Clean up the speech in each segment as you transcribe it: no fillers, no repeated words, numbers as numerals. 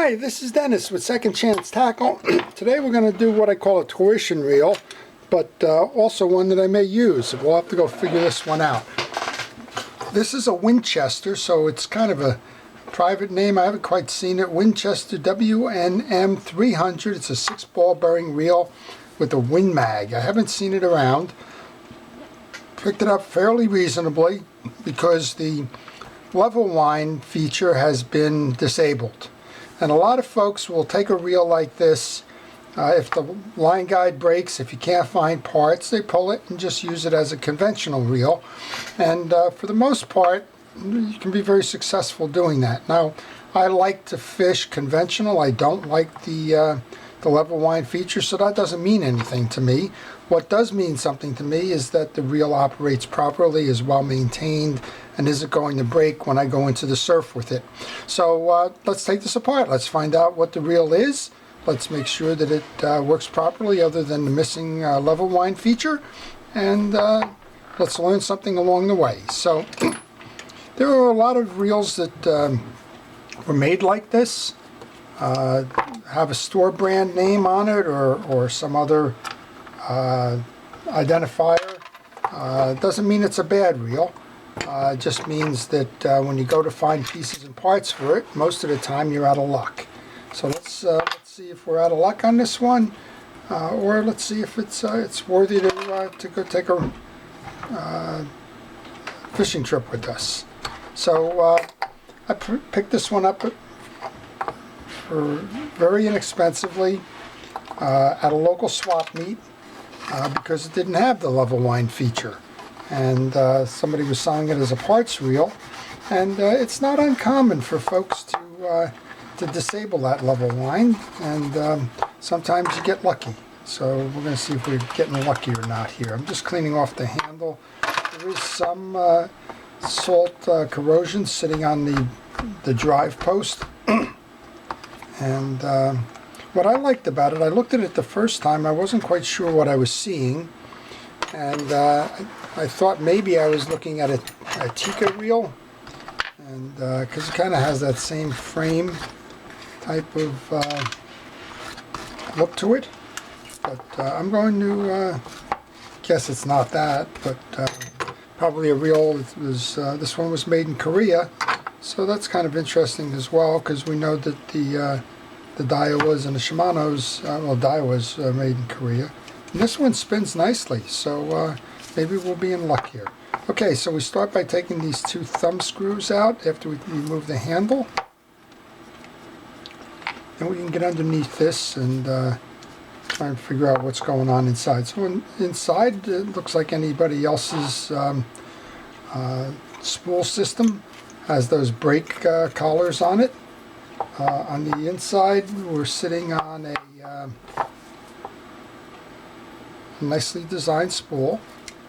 Hi, this is Dennis with Second Chance Tackle. Today we're going to do what I call a tuition reel, but also one that I may use. We'll have to go figure this one out. This is a Winchester, so it's kind of a private name. I haven't quite seen it. Winchester WNM 300. It's a 6-ball bearing reel with a Win Mag. I haven't seen it around. Picked it up fairly reasonably because the level wind feature has been disabled. And a lot of folks will take a reel like this. If the line guide breaks, if you can't find parts, they pull it and just use it as a conventional reel. And for the most part, you can be very successful doing that. Now, I like to fish conventional. I don't like the level wind feature, so that doesn't mean anything to me. What does mean something to me is that the reel operates properly, is well maintained, and isn't going to break when I go into the surf with it. So let's take this apart. Let's find out what the reel is. Let's make sure that it works properly other than the missing level wind feature, and let's learn something along the way. So there are a lot of reels that were made like this, have a store brand name on it or some other identifier. Doesn't mean it's a bad reel. It just means that when you go to find pieces and parts for it, most of the time you're out of luck. So let's see if we're out of luck on this one, or let's see if it's worthy to go take a fishing trip with us. So I picked this one up for very inexpensively at a local swap meet because it didn't have the level wind feature. And somebody was selling it as a parts reel, and it's not uncommon for folks to disable that level wind, and sometimes you get lucky. So we're going to see if we're getting lucky or not here. I'm just cleaning off the handle. There is some salt corrosion sitting on the drive post, and what I liked about it, I looked at it the first time, I wasn't quite sure what I was seeing, and I thought maybe I was looking at a Tika reel, and because it kind of has that same frame type of look to it, but I'm going to guess it's not that, but probably a reel. This one was made in Korea, so that's kind of interesting as well, because we know that the Daiwas and the Shimano's, well, Daiwa's made in Korea. And this one spins nicely, so maybe we'll be in luck here. Okay, so we start by taking these two thumb screws out after we remove the handle. And we can get underneath this and try and figure out what's going on inside. So inside, it looks like anybody else's spool system. Has those brake collars on it. On the inside, we're sitting on a nicely designed spool.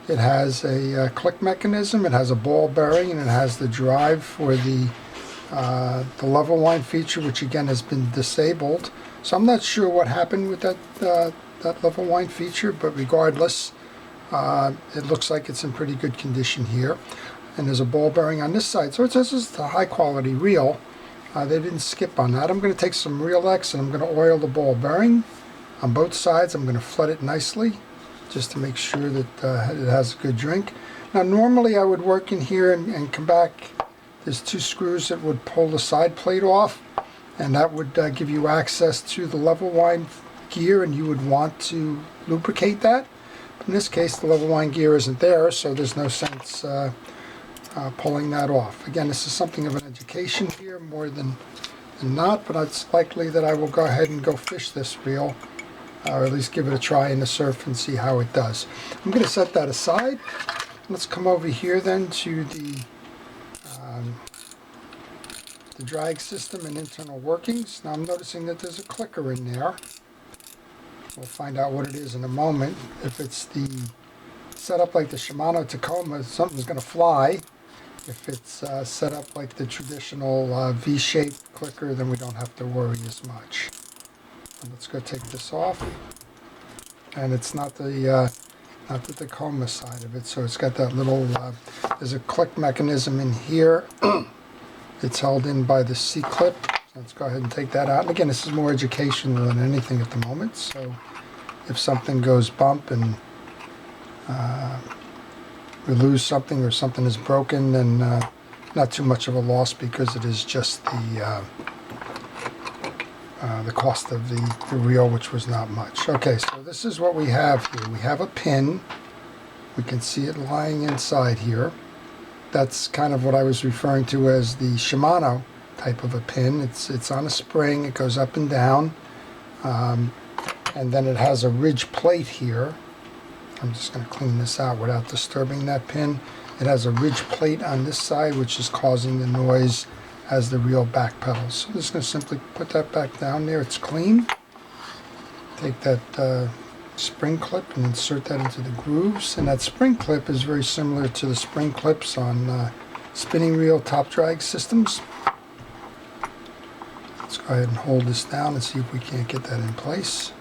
It has a click mechanism, it has a ball bearing, and it has the drive for the level wind feature, which again has been disabled. So I'm not sure what happened with that level wind feature, but regardless, it looks like it's in pretty good condition here. And there's a ball bearing on this side, so this is a high quality reel. They didn't skip on that. I'm going to take some Reel X and I'm going to oil the ball bearing on both sides. I'm going to flood it nicely just to make sure that it has a good drink. Now normally I would work in here and come back. There's two screws that would pull the side plate off, and that would give you access to the level wind gear, and you would want to lubricate that. But in this case, the level wind gear isn't there, so there's no sense pulling that off. Again, this is something of an education here more than not, but it's likely that I will go ahead and go fish this reel, or at least give it a try in the surf and see how it does. I'm going to set that aside. Let's come over here then to the drag system and internal workings. Now I'm noticing that there's a clicker in there. We'll find out what it is in a moment. If it's the setup like the Shimano Tacoma, something's going to fly. If it's set up like the traditional V-shaped clicker, then we don't have to worry as much. And let's go take this off. And it's not the Tacoma side of it, so it's got that little, there's a click mechanism in here. It's held in by the C-clip, Let's go ahead and take that out. And again, this is more educational than anything at the moment. So if something goes bump and we lose something or something is broken, then not too much of a loss, because it is just the cost of the reel, which was not much. Okay, so this is what we have here. We have a pin. We can see it lying inside here. That's kind of what I was referring to as the Shimano type of a pin. It's on a spring. It goes up and down, and then it has a ridge plate here. I'm just going to clean this out without disturbing that pin. It has a ridge plate on this side, which is causing the noise as the reel backpedals. So I'm just going to simply put that back down there. It's clean. Take that spring clip and insert that into the grooves. And that spring clip is very similar to the spring clips on spinning reel top drag systems. Let's go ahead and hold this down and see if we can't get that in place.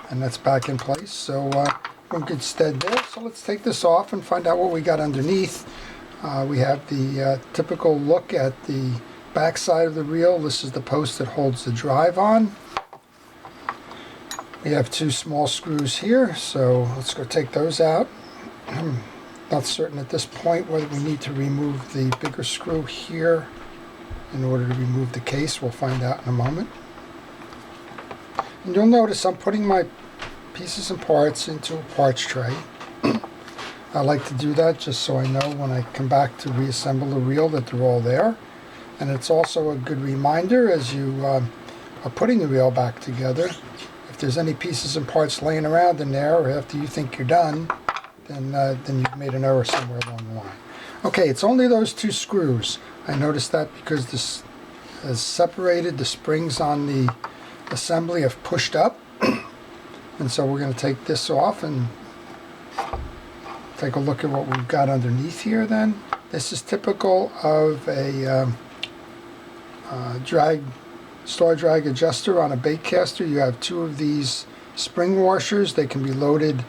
And that's back in place, so we're in good stead there. So let's take this off and find out what we got underneath. We have the typical look at the back side of the reel. This is the post that holds the drive on. We have two small screws here, so let's go take those out. I'm not certain at this point whether we need to remove the bigger screw here in order to remove the case. We'll find out in a moment. And you'll notice I'm putting my pieces and parts into a parts tray. I like to do that just so I know when I come back to reassemble the reel that they're all there. And it's also a good reminder as you are putting the reel back together, if there's any pieces and parts laying around in there, or after you think you're done, then you've made an error somewhere along the line. Okay, it's only those two screws. I noticed that because this has separated. The springs on the assembly have pushed up. And so we're going to take this off and take a look at what we've got underneath here then. This is typical of a star drag adjuster on a bait caster. You have two of these spring washers. They can be loaded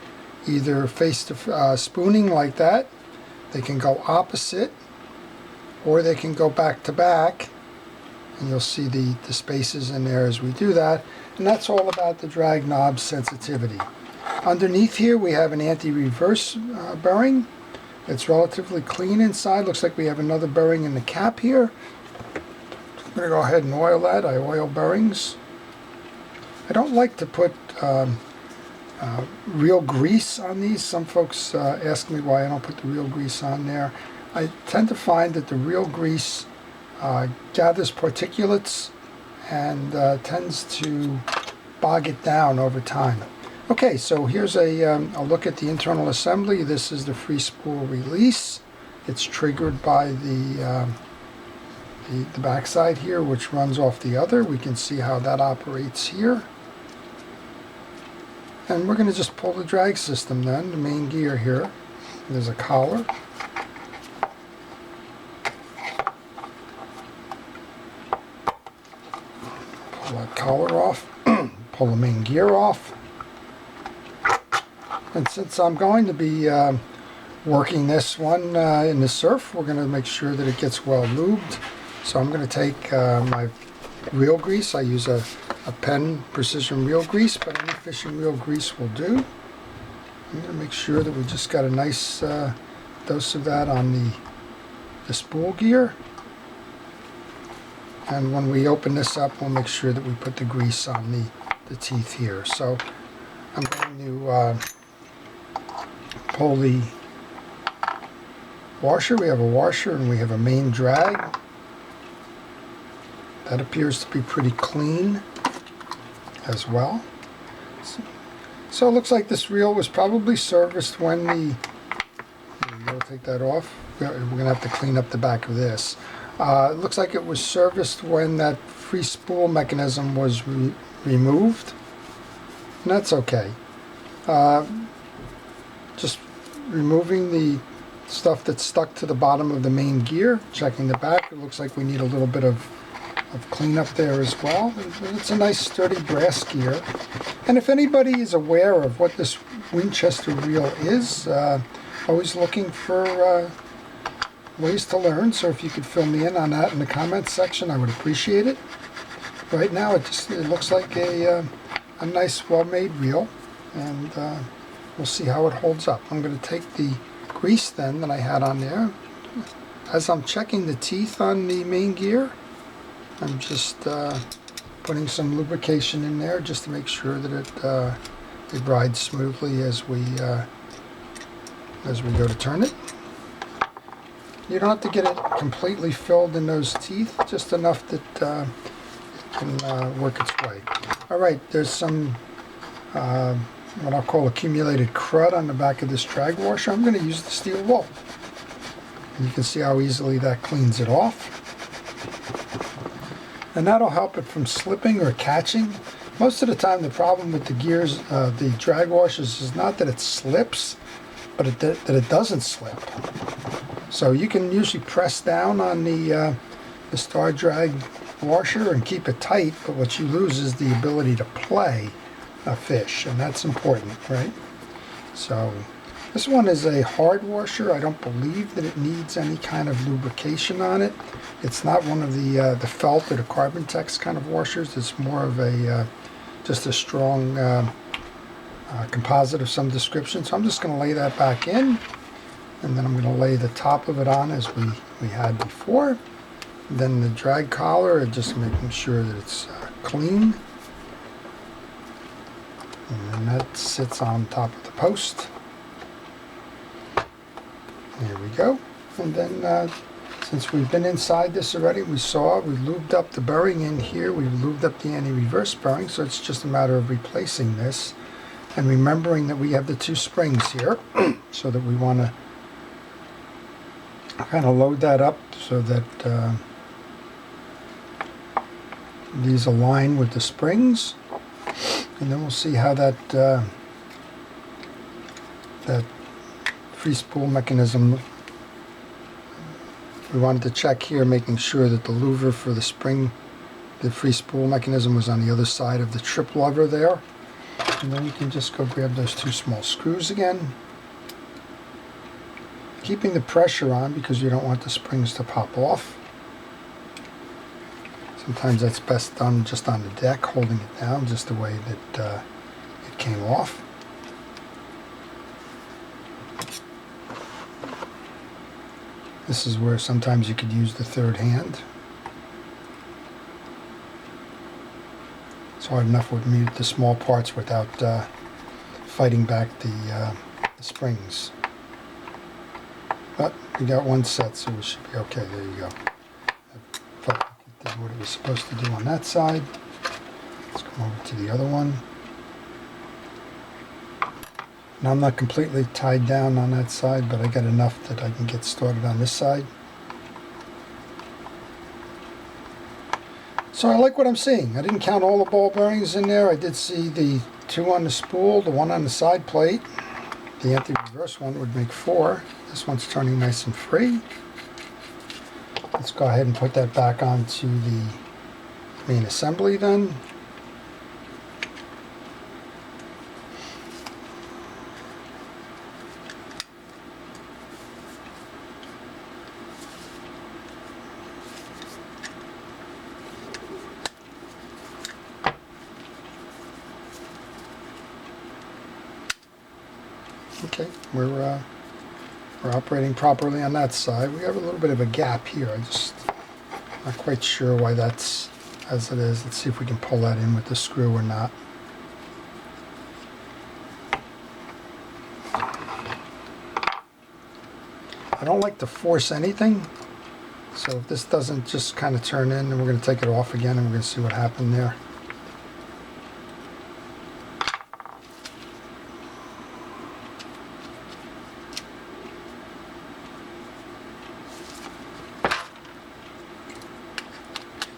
either face to spooning like that. They can go opposite, or they can go back to back. And you'll see the spaces in there as we do that. And that's all about the drag knob sensitivity. Underneath here we have an anti-reverse bearing. It's relatively clean inside. Looks like we have another bearing in the cap here. I'm going to go ahead and oil that. I oil bearings. I don't like to put real grease on these. Some folks ask me why I don't put the real grease on there. I tend to find that the real grease gathers particulates and tends to bog it down over time. Okay, so here's a look at the internal assembly. This is the free spool release. It's triggered by the backside here, which runs off the other. We can see how that operates here. And we're going to just pull the drag system then, the main gear here. There's a collar. Pull that collar off, pull the main gear off. And since I'm going to be working this one in the surf, we're going to make sure that it gets well lubed. So I'm going to take my reel grease. I use a Penn precision reel grease, but any fishing reel grease will do. I'm going to make sure that we just got a nice dose of that on the spool gear. And when we open this up, we'll make sure that we put the grease on the teeth here. So I'm going to pull the washer. We have a washer and we have a main drag. That appears to be pretty clean as well. So it looks like this reel was probably serviced when we'll take that off. We're going to have to clean up the back of this. It looks like it was serviced when that free spool mechanism was removed. And that's okay. Just removing the stuff that's stuck to the bottom of the main gear, checking the back. It looks like we need a little bit of cleanup there as well. It's a nice sturdy brass gear. And if anybody is aware of what this Winchester reel is, always looking for ways to learn, so if you could fill me in on that in the comments section, I would appreciate it. Right now it looks like a nice well-made reel, and we'll see how it holds up. I'm going to take the grease then that I had on there. As I'm checking the teeth on the main gear, I'm just putting some lubrication in there just to make sure that it rides smoothly as we go to turn it. You don't have to get it completely filled in those teeth, just enough that it can work its way. Alright, there's some what I'll call accumulated crud on the back of this drag washer. I'm going to use the steel wool. And you can see how easily that cleans it off. And that'll help it from slipping or catching. Most of the time the problem with the gears, the drag washers, is not that it slips, but that it doesn't slip. So you can usually press down on the star drag washer and keep it tight, but what you lose is the ability to play a fish, and that's important, right? So this one is a hard washer. I don't believe that it needs any kind of lubrication on it. It's not one of the felt or the carbon tex kind of washers. It's more of a just a strong composite of some description. So I'm just going to lay that back in, and then I'm going to lay the top of it on as we had before. Then the drag collar, just making sure that it's clean. And then that sits on top of the post. There we go. And then since we've been inside this already, we lubed up the bearing in here. We've lubed up the anti-reverse bearing, so it's just a matter of replacing this. And remembering that we have the two springs here, so that we want to kind of load that up so that these align with the springs. And then we'll see how that free spool mechanism. We wanted to check here, making sure that the louver for the spring, the free spool mechanism, was on the other side of the trip lever there. And then you can just go grab those two small screws again, keeping the pressure on because you don't want the springs to pop off. Sometimes that's best done just on the deck, holding it down just the way that it came off. This is where sometimes you could use the third hand. It's hard enough with me with the small parts without fighting back the springs. But we got one set, so we should be okay. There you go. But it did what it was supposed to do on that side. Let's come over to the other one. Now I'm not completely tied down on that side, but I got enough that I can get started on this side. So I like what I'm seeing. I didn't count all the ball bearings in there. I did see the two on the spool, the one on the side plate. The anti-reverse one would make 4. This one's turning nice and free. Let's go ahead and put that back onto the main assembly then. Okay, we're operating properly on that side. We have a little bit of a gap here. I'm just not quite sure why that's as it is. Let's see if we can pull that in with the screw or not. I don't like to force anything, so if this doesn't just kind of turn in, then we're going to take it off again and we're going to see what happened there.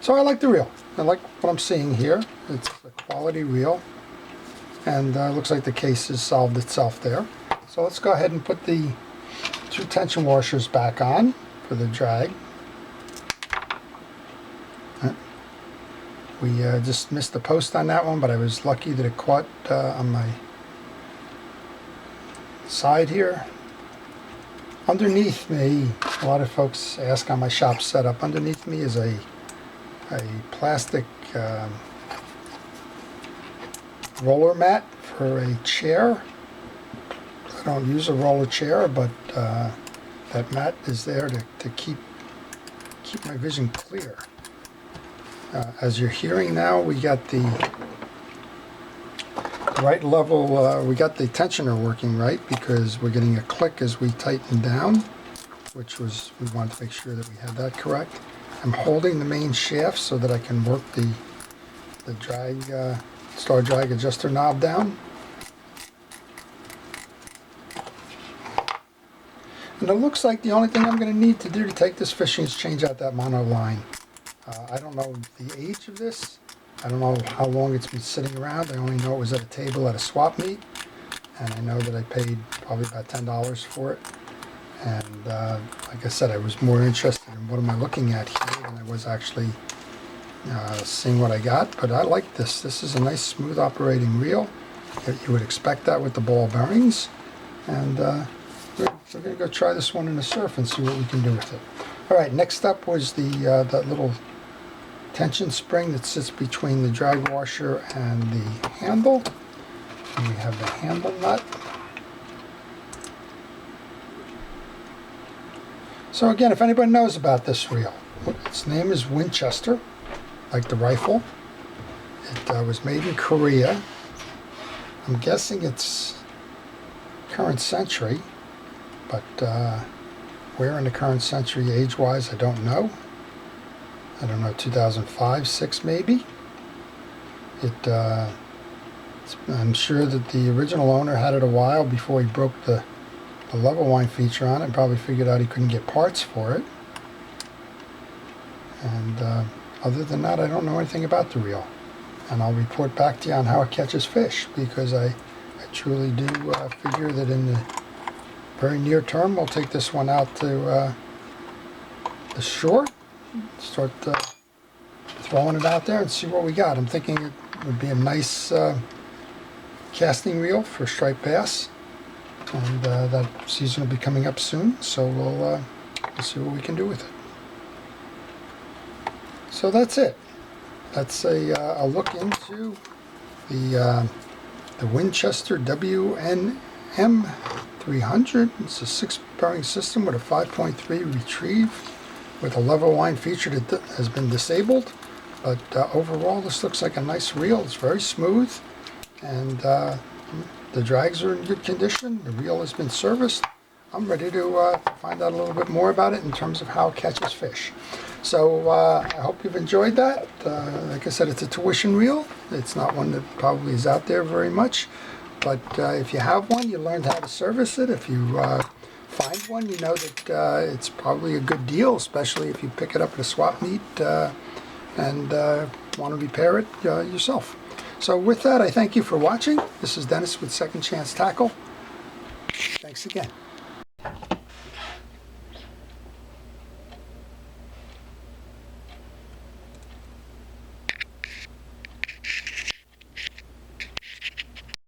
So I like the reel. I like what I'm seeing here. It's a quality reel, and looks like the case has solved itself there. So let's go ahead and put the two tension washers back on for the drag. We just missed the post on that one, but I was lucky that it caught on my side here. Underneath me, a lot of folks ask on my shop setup, underneath me is a plastic roller mat for a chair. I don't use a roller chair, but that mat is there to keep my vision clear. As you're hearing now, we got the right level, we got the tensioner working right because we're getting a click as we tighten down, which was, we wanted to make sure that we had that correct. I'm holding the main shaft so that I can work the drag, star drag adjuster knob down. And it looks like the only thing I'm going to need to do to take this fishing is change out that mono line. I don't know the age of this. I don't know how long it's been sitting around. I only know it was at a table at a swap meet. And I know that I paid probably about $10 for it. And like I said, I was more interested in what am I looking at here than I was actually seeing what I got. But I like this. This is a nice smooth operating reel. You would expect that with the ball bearings. And we're going to go try this one in the surf and see what we can do with it. All right, next up was that little tension spring that sits between the drag washer and the handle. And we have the handle nut. So again, if anybody knows about this reel, its name is Winchester, like the rifle. It was made in Korea. I'm guessing it's current century, but where in the current century age-wise, I don't know. I don't know, 2005, 6 maybe. I'm sure that the original owner had it a while before he broke the level wind feature on it and probably figured out he couldn't get parts for it. And other than that, I don't know anything about the reel. And I'll report back to you on how it catches fish, because I truly do figure that in the very near term we'll take this one out to the shore, start throwing it out there and see what we got. I'm thinking it would be a nice casting reel for striped bass, and that season will be coming up soon, so we'll see what we can do with it. So that's it. That's a look into the Winchester WNM 300. It's a 6-bearing system with a 5.3 retrieve with a level wind feature that has been disabled. But overall, this looks like a nice reel. It's very smooth, and the drags are in good condition. The reel has been serviced. I'm ready to find out a little bit more about it in terms of how it catches fish. So I hope you've enjoyed that. Like I said, it's a tuition reel. It's not one that probably is out there very much. But if you have one, you learned how to service it. If you find one, you know that it's probably a good deal, especially if you pick it up at a swap meet and want to repair it yourself. So with that, I thank you for watching. This is Dennis with Second Chance Tackle. Thanks again.